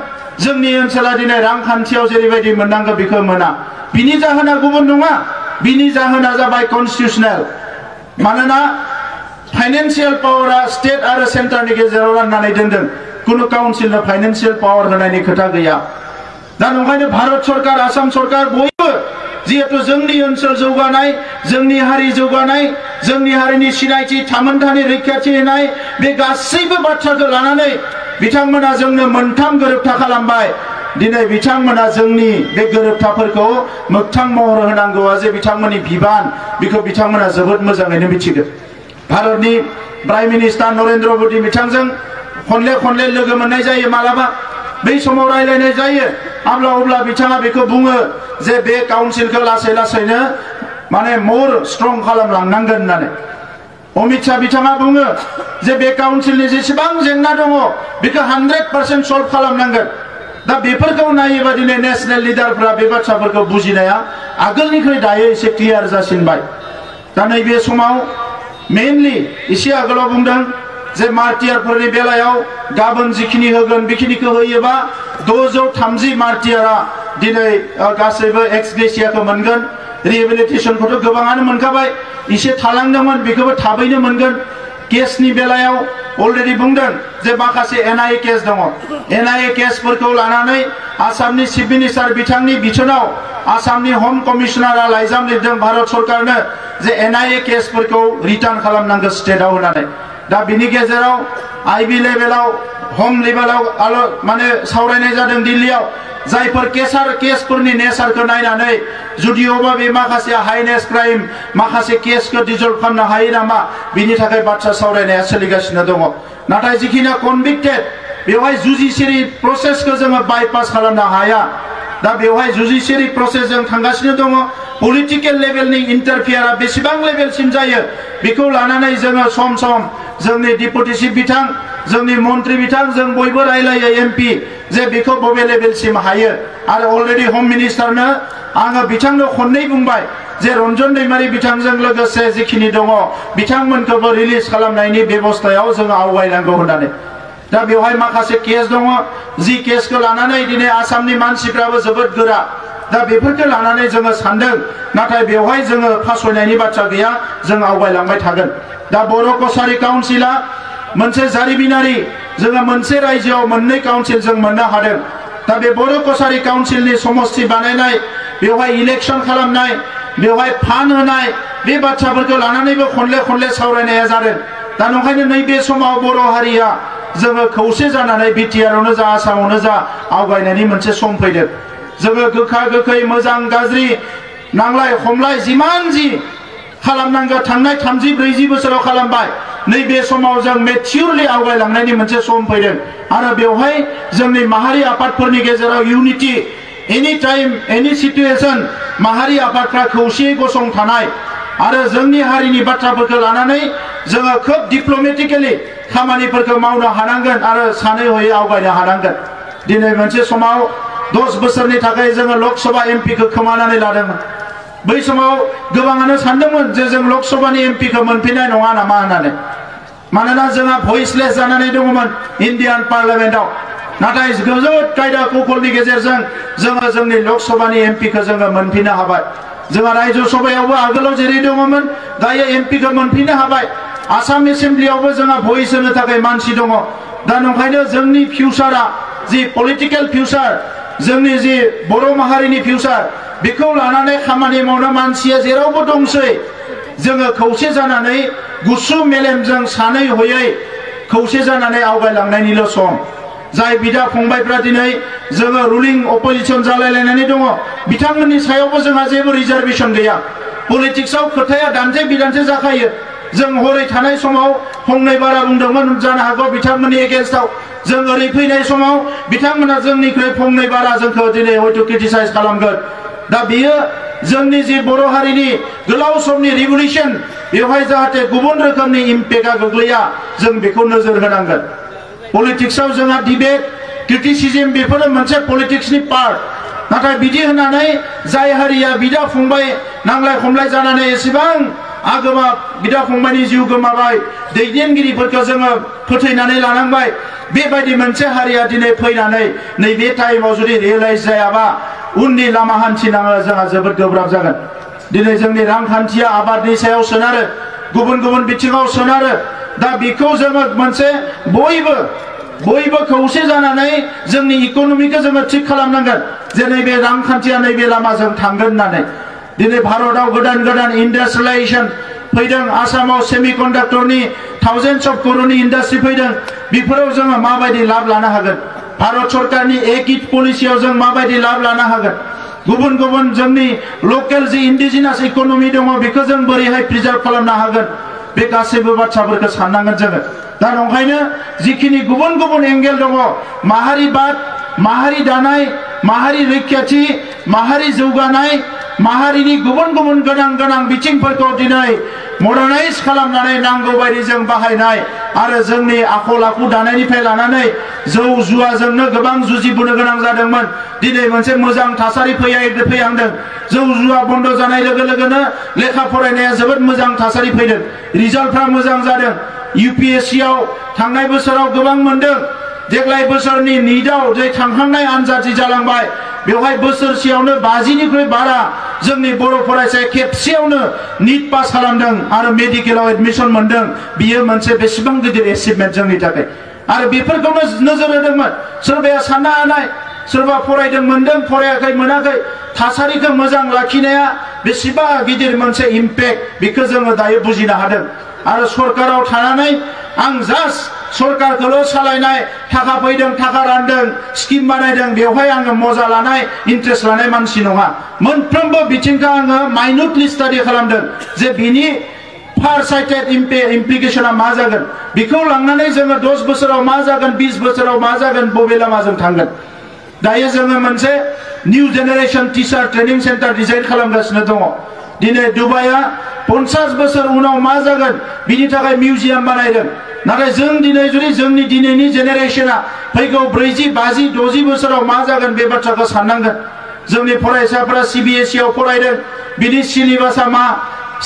जोंनि ओनसोला दिनै रांखान्थियाव जेरैबायदि मोननांगौ बेखौ मोना बिनि जाहोना गुबुन नङा बिनि जाहोना जाबाय कन्स्टिटिउशनेल मानोना फाइनेन्सियेल पावारा स्टेट आरो सेन्टारनि गेजेराव राननानै दोनदों कुनु काउन्सिलनो फाइनेन्सियेल पावार होनायनि खोथा गैया दा नंखायनो भारत सरकार आसाम सरकार बयबो जिहेतु जोंनि ओनसोल जौगानाय जोंनि हारि जौगानाय जोंनि हारिनि सिनायथि थामोनथानि रैखाथि होनाय बे गासैबो बाथ्राखौ लानानै बिथांमोना जोंनो मोनथाम गोरोबथा खालामबाय दिनै बिथांमोना जोंनि बे गोरोबथाफोरखौ मोगथां महर होनांगौआ जे बिथांमोननि बिबान बेखौ बिथांमोना जोबोद मोजाङैनो मिथिगौ भारतनि प्राइम मिनिस्टार नरेन्द्र मोदी बिथांजों खनले लोगो मोननाय जायो मालाबा बै समाव रायलायनाय जायो अब्ला बिथाङा बेखौ बुङो जे बे काउन्सिलखौ लासैनो माने मोर स्ट्रं खालामलांनांगोन होननानै अमित शाह बिथाङा बुङो जे बे काउन्सिलनि जेसेबां जेंना दङ बेखौ 100% सल्भ खालामनांगोन दा बेफोरखौ नायोबा दिनै नेशनेल लिडारफोरा बे बाथ्राफोरखौ बुजिनाया आगोलनिख्रुइ दायो एसे क्लियार जासिनबाय दा नैबे समाव मेनलि एसे आगोलाव बुंदों जे मार्टियारफोरनि बेलायाव गाबोन जिखिनि होगोन बेखिनिखौ होयोबा 630 मार्टियारा दिनै गासैबो एक्स ग्रेसियाखौ मोनगोन रिहेबिलिटेशनखौथ' गोबाङानो मोनखाबाय एसे थालांदोंमोन बेखौबो थाबैनो मोनगोन केसनि बेलायाव अलरेडि बुंदों जे माखासे एनआईए केस दङ एनआईए केसफोरखौ लानानै आसामनि चिफ मिनिस्टार बिथांनि बिथोनाव आसामनि हम कमिशनारा लाइजाम लिरदों भारत सरकारनो जे एनआईए केसफोरखौ रिटार्न खालामनांगौ स्टेटआव होनानै दा बिनि गेजेराव आईबी लेभेलाव हम लेभेलाव माने सावरायनाय जादों दिल्लीयाव जायफोर केसफोरनि नेचारखौ नायनानै जुदिअबा बे माखासे हाइनेस क्राइम माखासे केसखौ डिजल्भ खालामनो हायो नामा बिनि थाखाय बाथ्रा सावरायनाया सोलिगासिनो दङ नाथाय जिखिनि कनभिक्टेड बेवहाय जुडिशियारि प्रसेसखौ जोङो बाइपास खालामनो हाया दा बेवहाय जुडिशियारि प्रसेसजों थांगासिनो दङ पलिटिकेल लेभेलनि इन्टारफियारा बेसेबां लेभेलसिम जायो बेखौ लानानै जोङो सम जोंनि डिपुटि चिफ बिथां जोंनि मन्त्रि बिथां जों बयबो रायलायो एमपि जे बेखौ बबे लेभेलसिम हायो आरो अलरेडि हम मिनिस्टारनो आङो बिथांनो खननै बुंबाय जे रन्जन दैमारि बिथांजों लोगोसे जिखिनि दङ बिथांमोनखौबो रिलिज खालामनायनि बेबस्थायाव जोङो आवगायनांगौ होननानै दा बेवहाय माखासे केस दङ जि केसखौ लानानै दिनै आसामनि मानसिफ्राबो जोबोद गोरा दा बेफोरखौ लानानै जोङो सानदों नाथाय बेवहाय जोङो फासयनायनि बाथ्रा गैया जों आवगायलांबाय थागोन दा बर' कसारी काउन्सिला मोनसे जारिमिनारि जोङो मोनसे रायजोआव मोननै काउन्सिल जों मोननो हादों दा बे बर' कसारी काउन्सिलनि समस्ति बानायनाय बेवहाय इलेक्शन खालामनाय बेवहाय फान्ड होनाय बे बाथ्राफोरखौ लानानैबो खनले सावरायनाया जादों दा नंखायनो नैबे समाव बर' हारिया जोङो खौसे जानानै बिटिआरआवनो जा आसामावनो जा आवगायनायनि मोनसे सम फैदों जोङो गोखा गोखै मोजां गाज्रि नांलाय खमलाय जिमान जि खालामनांगौ थांनाय 30-40 बोसोराव खालामबाय नैबे समाव जों मेच्युरलि आवगायलांनायनि मोनसे सम फैदों आरो बेवहाय जोंनि माहारि आफादफोरनि गेजेराव इउनिटि एनि टाइम एनि सिचुएशन माहारि आफादफ्रा खौसेयै गसंथानाय आरो जोंनि हारिनि बाथ्राफोरखौ लानानै जोङो खोब डिप्ल'मेटिकेलि खामानिफोरखौ मावनो हानांगोन आरो सानै हयै आवगायनो हानांगोन दिनै मोनसे समाव 10 बोसोरनि थाखाय जोङो लकसभा एमपिखौ खोमानानै लादोंमोन बै समाव गोबाङानो सानदोंमोन जे जों लक सभानि एमपिखौ मोनफिननाय नङा नामा होननानै मानोना जोंहा भइसलेस जानानै दङमोन इन्डियान पार्लियामेन्टआव नाथाय जोबोद कायदा कौशलनि गेजेरजों जोङो जोंनि लक सभानि एमपिखौ जोङो मोनफिननो हाबाय जोंहा रायजो सभायावबो आगोलाव जेरै दङमोन दायो एमपिखौ मोनफिननो हाबाय आसाम एसेम्ब्लियावबो जोंहा भइस होनो थाखाय मानसि दङ दा नंखायनो जोंनि फिउचारा जि पलिटिकेल फिउचार जोंनि जि बर' माहारिनि फिउचार बेखौ लानानै खामानि मावनो मानसिया जेरावबो दंसै जोङो खौसे जानानै गुसु मेलेमजों सानै हयै खौसे जानानै आवगायलांनायनिल' सम जाय बिदा फंबायफ्रा दिनै जोङो रुलिं अपोजिशन जालायलायनानै दङ बिथांमोननि सायावबो जोंहा जेबो रिजार्भेशन गैया पलिटिक्सआव खोथाया दान्थे बिदान्थे जाखायो जों हरै थानाय समाव फंनै बारा बुंदोंमोन जानो हागौ बिथांमोननि एगेन्स्टआव जों ओरै फैनाय समाव बिथांमोना जोंनिख्रुइ फंनै बारा जोंखौ दिनै हयथ' क्रिटिसाइज खालामगोन दा बियो जोंनि जि बर' हारिनि गोलाव समनि रिभलिउसन बेवहाय जाहाथे गुबुन रोखोमनि इम्पेक्टआ गोग्लैया जों बेखौ नोजोर होनांगोन पलिटिक्सआव जोंहा डिबेट क्रिटिसिजम बेफोरो मोनसे पलिटिक्सनि पार्ट नाथाय बिदि होननानै जाय हारिया बिदा फंबाय नांलाय खमलाय जानानै एसेबां आगोमा बिदा फंबायनि जिउ गोमाबाय दैदेनगिरिफोरखौ जोङो फोथैनानै लानांबाय बेबायदि मोनसे हारिया दिनै फैनानै नैबे टाइमाव जुदि रियेलाइज जायाबा उननि लामा हान्थिनाङा जोंहा जोबोद गोब्राब जागोन दिनै जोंनि रांखान्थिया आबादनि सायाव सोनारो गुबुन गुबुन बिथिङाव सोनारो दा बेखौ जोङो मोनसे बयबो खौसे जानानै जोंनि इक'नमिखौ जोङो थिक खालामनांगोन जे नैबे रांखान्थिया नैबे लामाजों थांगोन होननानै दिनै भारतआव गोदान गोदान इन्डास्ट्रियेलाइजेशन फैदों आसामाव सेमिकन्डाक्टरनि थाउजेन्ड्स अफ करोड़नि इन्डास्ट्रि फैदों बेफोराव जोङो माबायदि लाब लानो हागोन भारत सरकारनि एक इट पलिसियाव जों माबायदि लाब लानो हागोन गुबुन गुबुन जोंनि लकेल जि इन्डिजिनास इक'नमि दङ बेखौ जों बोरैहाय प्रिजार्भ खालामनो हागोन बे गासैबो बाथ्राफोरखौ साननांगोन जोङो दा नंखायनो जिखिनि गुबुन गुबुन एंगेल दङ माहारिबाद माहारि दानाय माहारि रैखाथि माहारि जौगानाय माहारिनि गुबुन गुबुन गोनां गोनां बिथिंफोरखौ दिनै मडार्नाइज खालामनानै नांगौ बायदि जों बाहायनाय आरो जोंनि आखल आखु दानायनिफ्राय लानानै जौ जुवाजोंनो गोबां जुजिबोनो गोनां जादोंमोन दिनै मोनसे मोजां थासारि फैहांदों जौ जुवा बन्द जानाय लोगो लोगोनो लेखा फरायनाया जोबोद मोजां थासारि फैदों रिजाल्टफ्रा मोजां जादों UPSC आव थांनाय बोसोराव गोबां मोनदों देग्लाय बोसोरनि निटआव जे थांखांनाय आनजाद जालांबाय बेवहाय बोसोरसेयावनो 50निख्रुइ बारा जोंनि बर' फरायसाया खेबसेयावनो निट पास खालामदों आरो मेडिकेलाव एडमिशन मोनदों बियो मोनसे बेसेबां गिदिर एचिभमेन्ट जोंनि थाखाय आरो बेफोरखौनो नोजोर होदोंमोन सोरबाया साननो हानाय सोरबा फरायदों मोनदों फरायाखै मोनाखै थासारिखौ मोजां लाखिनाया बेसेबा गिदिर मोनसे इम्पेक्ट बेखौ जोङो दायो बुजिनो हादों आरो सरकाराव थानानै आं जास्ट सरकारखौल' सालायनाय थाखा फैदों थाखा रानदों स्किम बानायदों बेवहाय आङो मजा लानाय इन्ट्रेस्ट लानाय मानसि नङा मोनफ्रोमबो बिथिंखौ आङो माइन्युटलि स्टाडि खालामदों जे बिनि फार साइटेड इमप्लिकेशना मा जागोन बेखौ लांनानै जोङो 10 बोसोराव मा जागोन 20 बोसोराव मा जागोन बबे लामाजों थांगोन दायो जोङो मोनसे new generation teacher training centre design खालामगासिनो दङ दिनै दुबाइआ 50 बोसोर उनाव मा जागोन बिनि थाखाय मिउजियाम बानायदों नाथाय जों दिनै जुदि जोंनि दिनैनि जेनेरेशना फैगौ 40 50 60 बोसोराव मा जागोन बे बाथ्राखौ साननांगोन जोंनि फरायसाफोरा CBSE आव फरायदों बिनि सिलेबासा मा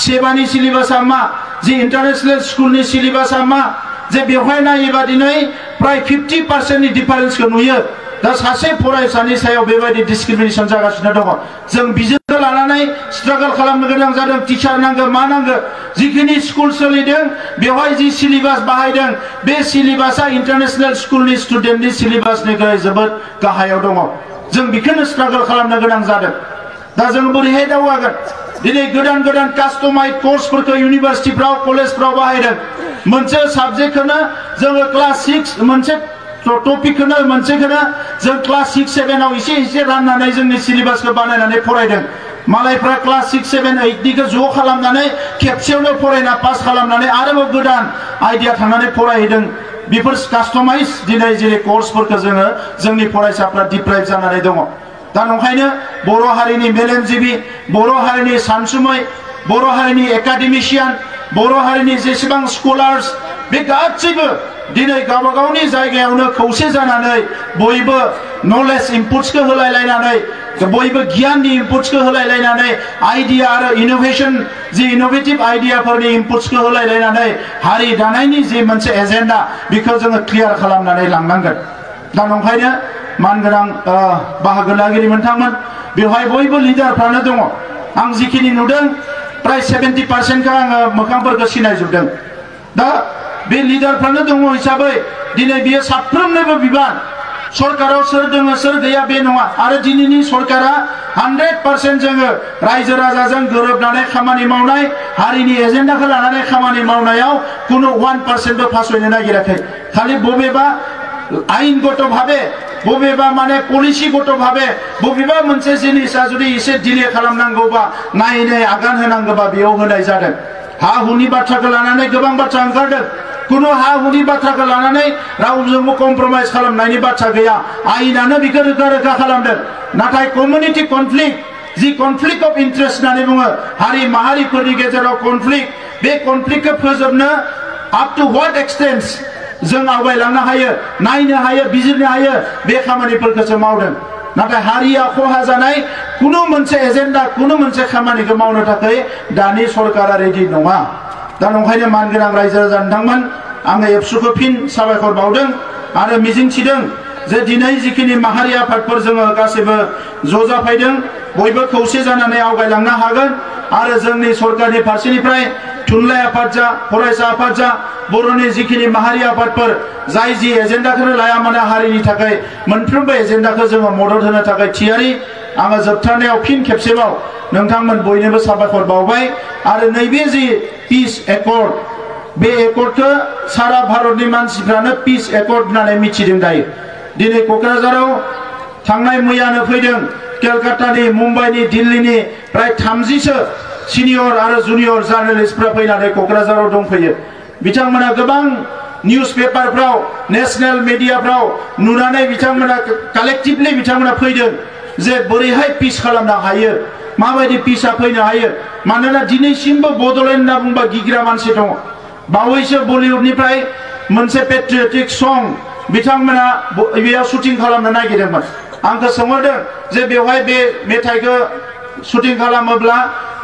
सेबानि सिलेबासा मा जि इन्टारनेशनेल स्कुलनि सिलेबासा मा जे बेवहाय नायोबा दिनै प्राय 50% नि डिफारेन्सखौ नुयो दा सासे फरायसानि सायाव बेबायदि डिसक्रिमिनेशन जागासिनो दङ जों बिजोंखौ लानानै स्ट्रागल खालामनो गोनां जादों टिचार नांगौ मा नांगौ जिखिनि स्कुल सोलिदों बेवहाय जि सिलेबास बाहायदों बे सिलेबासा इन्टारनेशनेल स्कुलनि स्टुडेन्टनि सिलेबासनिख्रुइ जोबोद गाहायाव दङ जों बेखौनो स्ट्रागल खालामनो गोनां जादों दा जों बोरैहाय दावगागोन दिनै गोदान गोदान कास्टमाइज कर्सफोरखौ इउनिभार्सिटिफ्राव कलेजफ्राव बाहायदों मोनसे साबजेक्टखौनो जोङो क्लास 6 मोनसे टपिकखौनो मोनसेखौनो जों क्लास 6 7 आव एसे राननानै जोंनि सिलेबासखौ बानायनानै फरायदों मालायफ्रा क्लास 6 7 8 निखौ ज' खालामनानै खेबसेयावनो फरायना पास खालामनानै आरोबाव गोदान आइडिया थांनानै फरायहैदों बेफोर कास्टमाइज दिनै जेरै कर्सफोरखौ जोङो जोंनि फरायसाफ्रा डिप्राइभ जानानै दङ दा नंखायनो बर' हारिनि मेलेमजिबि बर' हारिनि सानसुमै बर' हारिनि एकाडेमिशियान बर' हारिनि जेसेबां स्कलार्स बे गासैबो दिनै गावबा गावनि जायगायावनो खौसे जानानै बयबो नलेज इनपुट्सखौ होलायलायनानै बयबो गियाननि इनपुट्सखौ होलायलायनानै आइडिया आरो इनोभेशन जि इनोभेटिभ आइडियाफोरनि इनपुट्सखौ होलायलायनानै हारि दानायनि जि मोनसे एजेन्डा बेखौ जोङो क्लियार खालामनानै लांनांगोन दा नंखायनो मानगोनां बाहागो लागिरि मोनथांमोन बेवहाय बयबो लिडारफ्रानो दङ आं जिखिनि नुदों प्राय 70% आङो मोखांफोरखौ सिनायजोबदों दा बे लिडारफ्रानो दङ हिसाबै दिनै बियो साफ्रोमनिबो बिबान सरकाराव सोर दङ सोर गैया बे नङा आरो दिनैनि सरकारा 100% जोङो रायजो राजाजों गोरोबनानै खामानि मावनाय हारिनि एजेन्डाखौ लानानै खामानि मावनायाव कुनु 1% बो फासयनो नागिराखै खालि बबेबा आइनगत भाबे बबेबा माने पलिसिगत भाबे बबेबा मोनसे जिनिसा जुदि एसे डिले खालामनांगौबा नायनाय आगान होनांगौबा बेयाव होनाय जादों हा हुनि बाथ्राखौ लानानै गोबां बाथ्रा ओंखारदों कुनु हा हुनि बाथ्राखौ लानानै रावजोंबो कम्प्रमाइज खालामनायनि बाथ्रा गैया आइनानो बेखौ रोखा रोखा खालामदों नाथाय community conflict G conflict of interest होननानै बुङो हारि माहारिफोरनि गेजेराव कनफ्लिक्ट बे कनफ्लिक्टखौ फोजोबनो आप टु व्हाट एक्सटेन्ट जों आवगायलांनो हायो नायनो हायो बिजिरनो हायो बे खामानिफोरखौसो मावदों नाथाय हारिया खहा जानाय कुनु मोनसे एजेन्डा कुनु मोनसे खामानिखौ मावनो थाखाय दानि सरकारा रेडि नङा दा नंखायनो मानगोनां रायजो राजा नोंथांमोन आङो एबसुखौ फिन साबायखर बावदों आरो मिजिंथिदों जे दिनै जिखिनि माहारि आफादफोर जोङो गासैबो ज' जाफैदों बयबो खौसे जानानै आवगायलांनो हागोन आरो जोंनि सरकारनि फारसेनिफ्राय थुनलाइ आफाद जा फरायसा आफाद जा बर'नि जिखिनि माहारि आफादफोर जाय जि एजेन्डाखौ लाया मानो हारिनि थाखाय मोनफ्रोमबो एजेन्डाखौ जोङो मदद होनो थाखाय थियारि आङो जोबथारनायाव फिन खेबसेबाव नोंथांमोन बयनोबो साबायखर बावबाय आरो नैबे जि पिस एकर्ड बे एकर्डखौ सारा भारतनि मानसिफ्रानो पिस एकर्ड होननानै मिथिदों दायो दिनै क'क्राझाराव थांनाय मैयानो फैदों केलकातानि मुम्बाइनि दिल्लीनि प्राय 30सो सिनियर आरो जुनियर जार्नालिस्टफ्रा फैनानै क'क्राझाराव दंफैयो बिथांमोना गोबां निउज पेपारफ्राव नेशनेल मिडियाफ्राव नुनानै बिथांमोना कालेक्टिभलि बिथांमोना फैदों जे बोरैहाय पिस खालामनो हायो माबायदि पिसआ फैनो हायो मानोना दिनैसिमबो बड'लेण्ड होनना बुंबा गिग्रा मानसि दङ बावैसो बलिउडनिफ्राय मोनसे पेट्रियटिक सं बिथांमोना बेयाव शुटिं खालामनो नागिरदोंमोन आंखौ सोंहरदों जे बेवहाय बे मेथाइखौ शुटिं खालामोब्ला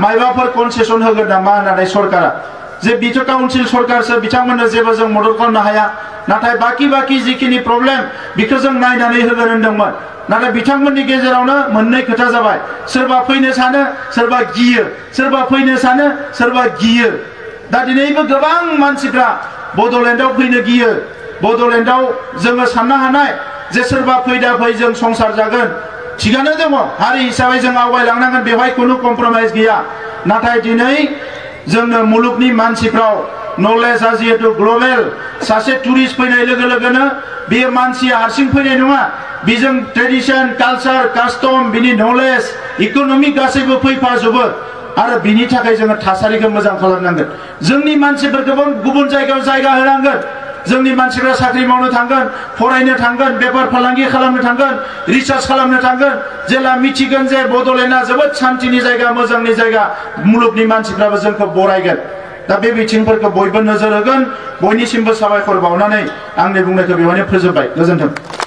मायबाफोर कनसेसन होगोन नामा होननानै सरकारा जे बिथ' काउन्सिल सरकारसो बिथांमोननो जेबो जों मदद खालामनो हाया नाथाय बाकी जिखिनि प्रब्लेम बेखौ जों नायनानै होगोन होनदोंमोन नाथाय बिथांमोननि गेजेरावनो मोननै खोथा जाबाय सोरबा फैनो सानो सोरबा गियो सोरबा फैनो सानो सोरबा गियो दा दिनैबो गोबां मानसिफ्रा बड'लेण्डआव फैनो गियो बड'लेण्डआव जोङो साननो हानाय जे सोरबा फैदा फै जों संसार जागोन थिगानो दङ हारि हिसाबै जों आवगायलांनांगोन बेवहाय खुनु कम्प्रमाइज गैया नाथाय दिनै जोंनो मुलुगनि मानसिफ्राव नलेजआ जिहेतु ग्लबेल सासे टुरिस्ट फैनाय लोगो लोगोनो बे मानसिया हारसिं फैनाय नङा बेजों ट्रेडिशन कालचार कास्टम बिनि नलेज इक'नमिक गासैबो फैफाजोबो आरो बिनि थाखाय जोङो थासारिखौ मोजां खालामनांगोन जोंनि मानसिफोरखौबो गुबुन जायगायाव जायगा होनांगोन जोंनि मानसिफ्रा साख्रि मावनो थांगोन फरायनो थांगोन बेफार फालांगि खालामनो थांगोन रिसार्च खालामनो थांगोन जेला मिथिगोन जे बड'लेण्डआ जोबोद शान्तिनि जायगा मोजांनि जायगा मुलुगनि मानसिफ्राबो जोंखौ बरायगोन दा बे बिथिंफोरखौ बयबो नोजोर होगोन बयनिसिमबो साबायखर बावनानै आंनि बुंनायखौ बेवहायनो फोजोबबाय गोजोन्थों।